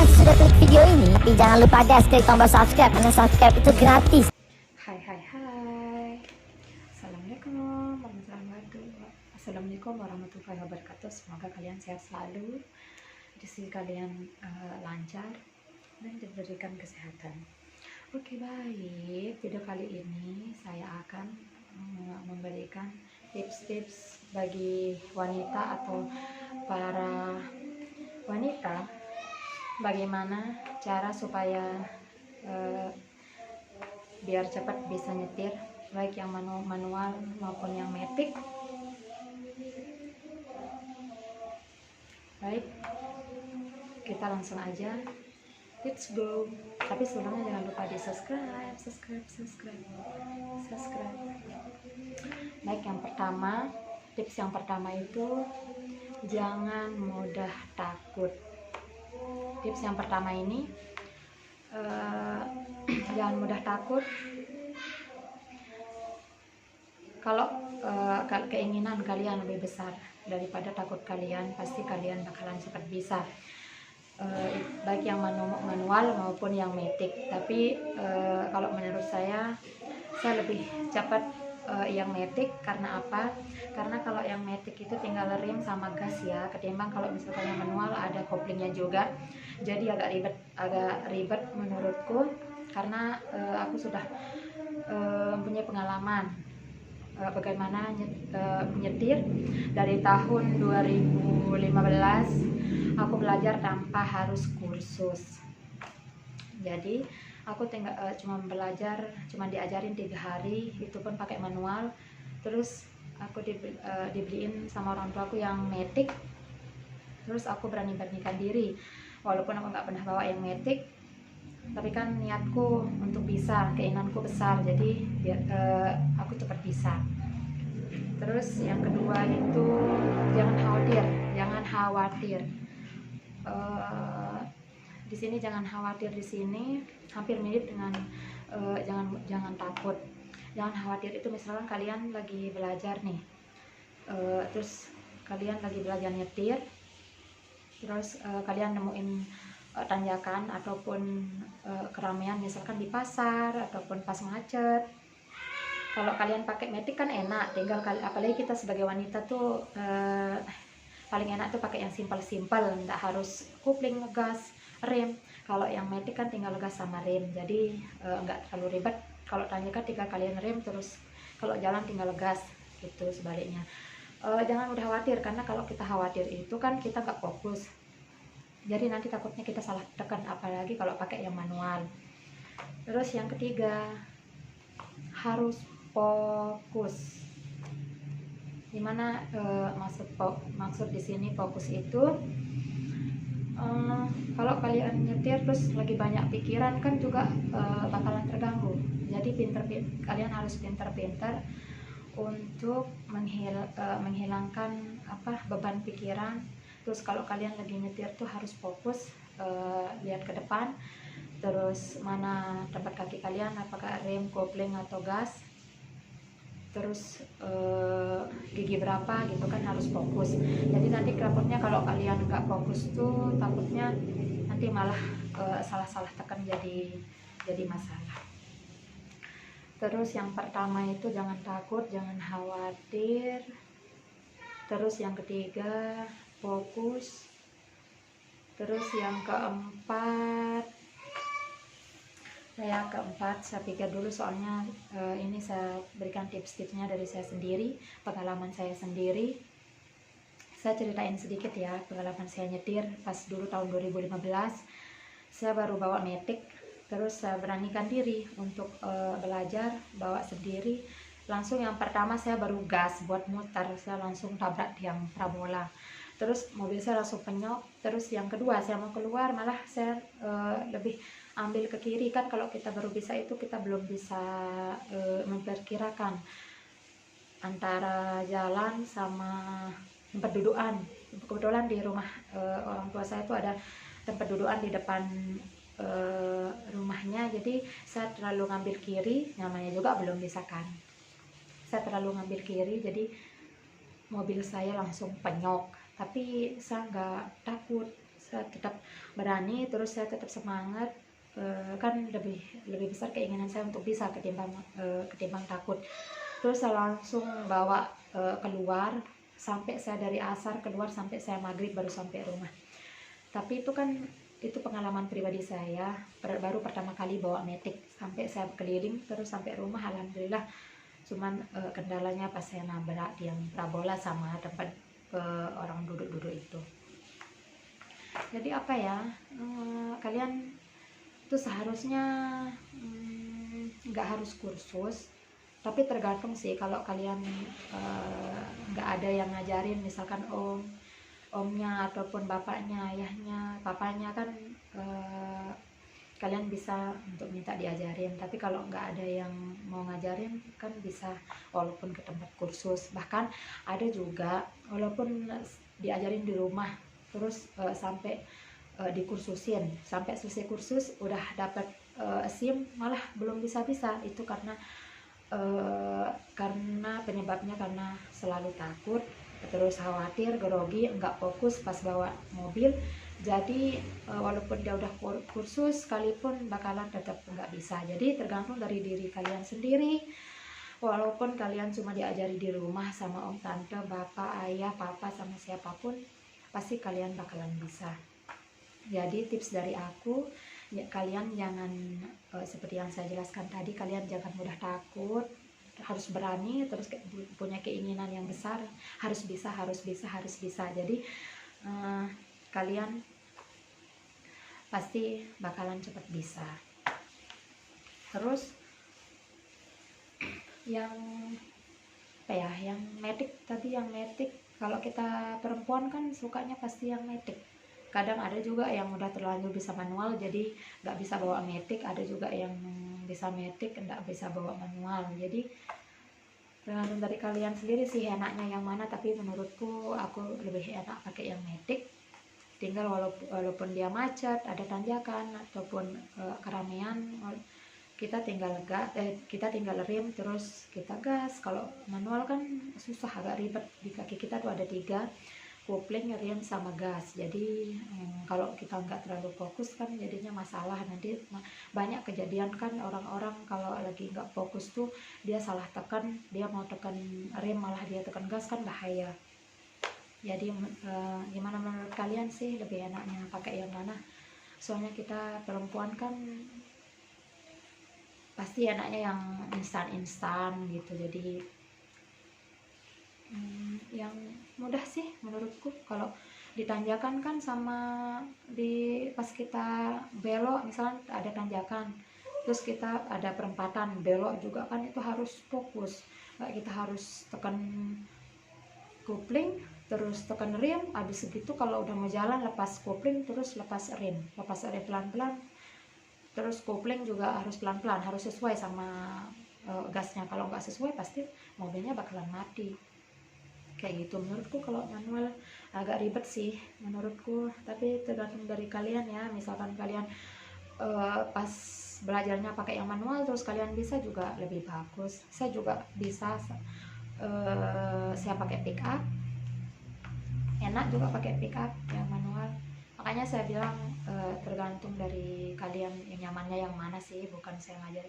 yang sudah klik video ini, jangan lupa guys klik tombol subscribe, karena subscribe itu gratis. Hai. Assalamualaikum warahmatullahi wabarakatuh. Semoga kalian sehat selalu, rezeki kalian lancar dan diberikan kesehatan. Oke, baik. Video kali ini saya akan memberikan tips-tips bagi wanita atau para wanita, bagaimana cara supaya biar cepat bisa nyetir, baik yang manual maupun yang matic. Baik, kita langsung aja, let's go. Tapi sebelumnya jangan lupa di subscribe. Baik, yang pertama, tips yang pertama itu jangan mudah takut. Tips yang pertama ini jangan mudah takut. Kalau keinginan kalian lebih besar daripada takut kalian, pasti kalian bakalan cepat bisa, baik yang manual maupun yang matic. Tapi kalau menurut saya lebih cepat yang matic. Karena apa? Karena kalau yang matic itu tinggal rem sama gas ya, ketimbang kalau misalkan yang manual ada koplingnya juga, jadi agak ribet menurutku. Karena aku sudah punya pengalaman bagaimana menyetir dari tahun 2015. Aku belajar tanpa harus kursus, jadi aku cuma belajar, cuma diajarin 3 hari, itu pun pakai manual. Terus aku dibeliin sama orang tuaku yang matic. Terus aku berani-beranikan diri, walaupun aku nggak pernah bawa yang matic, tapi kan niatku untuk bisa, keinginanku besar, jadi biar aku cepat bisa. Terus yang kedua itu jangan khawatir. Di sini jangan khawatir, di sini hampir mirip dengan jangan takut. Jangan khawatir itu misalkan kalian lagi belajar nih, terus kalian lagi belajar nyetir, terus kalian nemuin tanjakan ataupun keramaian, misalkan di pasar ataupun pas macet. Kalau kalian pakai matic kan enak, tinggal apalagi kita sebagai wanita tuh paling enak tuh pakai yang simpel, nggak harus kopling, gas, rem. Kalau yang matic kan tinggal gas sama rem, jadi nggak terlalu ribet. Kalau tanjakan tinggal kalian rem, terus kalau jalan tinggal gas gitu, sebaliknya. Jangan udah khawatir, karena kalau kita khawatir itu kan kita nggak fokus, jadi nanti takutnya kita salah tekan, apalagi kalau pakai yang manual. Terus yang ketiga, harus fokus. Dimana maksud di sini fokus itu, kalau kalian nyetir terus lagi banyak pikiran kan juga bakalan terganggu. Jadi kalian harus pintar-pintar untuk menghilangkan beban pikiran. Terus kalau kalian lagi nyetir tuh harus fokus, lihat ke depan, terus mana tempat kaki kalian, apakah rem, kopling atau gas, terus gigi berapa gitu kan, harus fokus. Jadi nanti takutnya kalau kalian nggak fokus tuh takutnya nanti malah salah tekan, jadi masalah. Terus yang pertama itu jangan takut, jangan khawatir. Terus yang ketiga fokus. Terus yang keempat, saya pikir dulu, soalnya ini saya berikan tips-tipsnya dari saya sendiri, pengalaman saya sendiri. Saya ceritain sedikit ya pengalaman saya nyetir pas dulu tahun 2015. Saya baru bawa matic, terus saya beranikan diri untuk belajar bawa sendiri. Langsung yang pertama saya baru gas buat muter, saya langsung tabrak tiang prabola. Terus mobil saya langsung penyok. Terus yang kedua saya mau keluar, malah saya lebih ambil ke kiri. Kan kalau kita baru bisa itu kita belum bisa memperkirakan antara jalan sama tempat dudukan. Kebetulan di rumah orang tua saya itu ada tempat dudukan di depan rumahnya, jadi saya terlalu ngambil kiri, namanya juga belum bisa kan. Saya terlalu ngambil kiri, jadi mobil saya langsung penyok. Tapi saya nggak takut, saya tetap berani, terus saya tetap semangat. Kan lebih besar keinginan saya untuk bisa ketimbang takut. Terus saya langsung bawa keluar, sampai saya dari asar keluar sampai saya maghrib baru sampai rumah. Tapi itu pengalaman pribadi saya, baru pertama kali bawa metik, sampai saya keliling terus sampai rumah alhamdulillah. Cuman kendalanya pas saya nabrak yang parabola sama tempat orang duduk-duduk itu. Jadi apa ya, kalian itu seharusnya nggak harus kursus, tapi tergantung sih. Kalau kalian nggak ada yang ngajarin, misalkan omnya ataupun bapaknya, ayahnya, papanya kan, kalian bisa untuk minta diajarin. Tapi kalau nggak ada yang mau ngajarin kan bisa walaupun ke tempat kursus. Bahkan ada juga walaupun diajarin di rumah terus sampai dikursusin, sampai selesai kursus udah dapat SIM malah belum bisa-bisa. Itu karena penyebabnya karena selalu takut, terus khawatir, grogi, nggak fokus pas bawa mobil. Jadi walaupun dia udah kursus sekalipun bakalan tetap nggak bisa. Jadi tergantung dari diri kalian sendiri. Walaupun kalian cuma diajari di rumah sama om, tante, bapak, ayah, papa, sama siapapun, pasti kalian bakalan bisa. Jadi tips dari aku, ya, kalian jangan seperti yang saya jelaskan tadi, kalian jangan mudah takut, harus berani, terus punya keinginan yang besar, harus bisa. Jadi kalian pasti bakalan cepat bisa. Terus yang metik tadi, kalau kita perempuan kan sukanya pasti yang metik. Kadang ada juga yang udah terlanjur bisa manual jadi nggak bisa bawa metik, ada juga yang bisa metik nggak bisa bawa manual. Jadi tergantung dari kalian sendiri sih enaknya yang mana. Tapi menurutku aku lebih enak pakai yang metik. Tinggal walaupun dia macet, ada tanjakan ataupun keramaian, kita tinggal rem terus kita gas. Kalau manual kan susah, agak ribet. Di kaki kita tuh ada 3, kopling, rem, sama gas. Jadi kalau kita nggak terlalu fokus kan jadinya masalah. Nanti banyak kejadian kan orang-orang kalau lagi nggak fokus tuh dia salah tekan, dia mau tekan rem malah dia tekan gas, kan bahaya. Jadi gimana menurut kalian sih lebih enaknya pakai yang mana? Soalnya kita perempuan kan pasti enaknya yang instan gitu. Jadi yang mudah sih menurutku. Kalau ditanjakan kan sama pas kita belok, misalnya ada tanjakan terus kita ada perempatan belok juga kan, itu harus fokus. Kita harus tekan kopling terus tekan rem, habis segitu kalau udah mau jalan lepas kopling terus lepas rem pelan-pelan, terus kopling juga harus pelan-pelan, harus sesuai sama gasnya. Kalau nggak sesuai pasti mobilnya bakalan mati. Kayak gitu menurutku. Kalau manual agak ribet sih menurutku, tapi tergantung dari kalian ya. Misalkan kalian pas belajarnya pakai yang manual terus kalian bisa, juga lebih bagus. Saya juga bisa, saya pakai pick up, enak juga pakai pick up yang manual. Makanya saya bilang tergantung dari kalian yang nyamannya yang mana sih, bukan saya ngajar.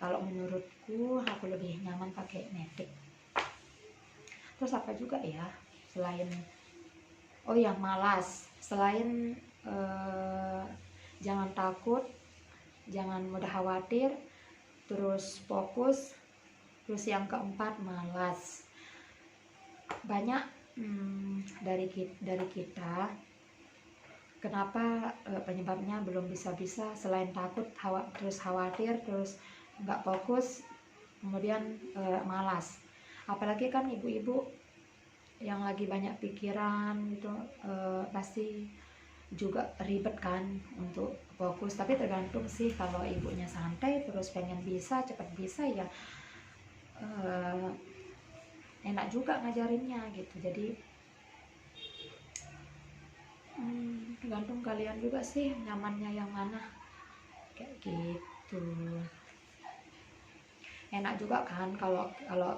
Kalau menurutku aku lebih nyaman pakai metik. Terus apa juga ya selain malas, selain jangan takut, jangan mudah khawatir, terus fokus, terus yang keempat malas. Banyak dari kita kenapa penyebabnya belum bisa selain takut, terus khawatir, terus nggak fokus, kemudian malas. Apalagi kan ibu-ibu yang lagi banyak pikiran gitu, pasti juga ribet kan untuk fokus. Tapi tergantung sih, kalau ibunya santai terus pengen bisa cepat bisa ya enak juga ngajarinnya gitu. Jadi tergantung kalian juga sih nyamannya yang mana, kayak gitu. Enak juga kan kalau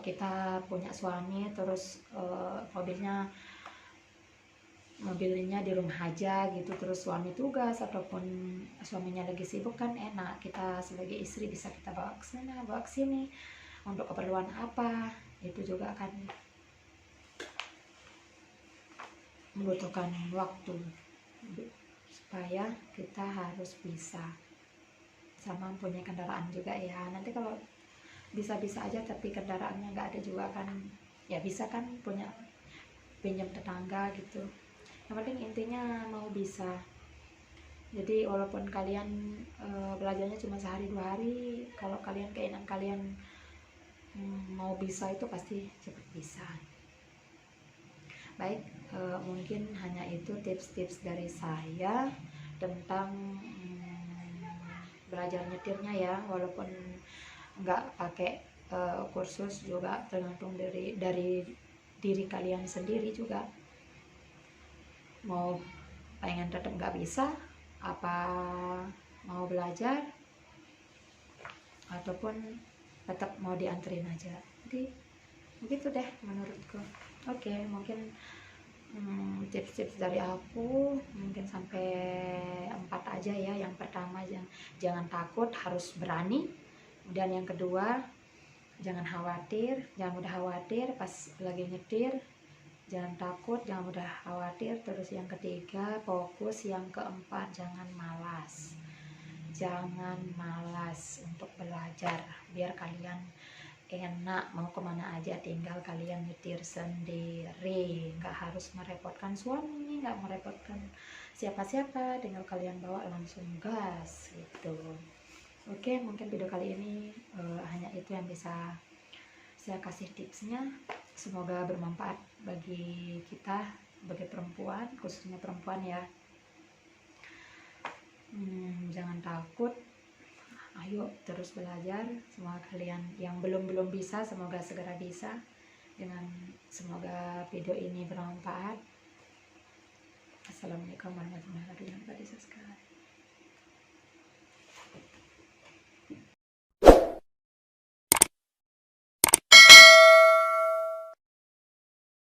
kita punya suami terus mobilnya mobilnya di rumah aja gitu, terus suami tugas ataupun suaminya lagi sibuk, kan enak kita sebagai istri bisa kita bawa ke sana bawa ke sini untuk keperluan apa, itu juga kan membutuhkan waktu, supaya kita harus bisa sama punya kendaraan juga ya. Nanti kalau bisa-bisa aja tapi kendaraannya nggak ada juga kan, ya bisa kan punya pinjam tetangga gitu. Yang penting intinya mau bisa. Jadi walaupun kalian belajarnya cuma sehari 2 hari, kalau kalian keinginan kalian mau bisa itu pasti cepat bisa. Baik, mungkin hanya itu tips-tips dari saya tentang belajar nyetirnya ya. Walaupun nggak pakai kursus juga tergantung dari diri kalian sendiri juga. Mau pengen tetap nggak bisa, apa mau belajar, ataupun tetap mau dianterin aja. Jadi begitu deh menurutku. Oke, mungkin tips-tips dari aku mungkin sampai 4 aja ya. Yang pertama, jangan takut, harus berani. Dan yang kedua, jangan mudah khawatir pas lagi nyetir. Jangan takut, jangan mudah khawatir. Terus yang ketiga, fokus. Yang keempat, jangan malas untuk belajar, biar kalian enak mau kemana aja, tinggal kalian nyetir sendiri, nggak harus merepotkan suami, nggak merepotkan siapa-siapa, tinggal kalian bawa langsung gas gitu. Oke, mungkin video kali ini hanya itu yang bisa saya kasih tipsnya. Semoga bermanfaat bagi kita sebagai perempuan, khususnya perempuan ya. Jangan takut, ayo terus belajar. Semoga kalian yang belum bisa semoga segera bisa. Semoga video ini bermanfaat. Assalamualaikum warahmatullahi wabarakatuh.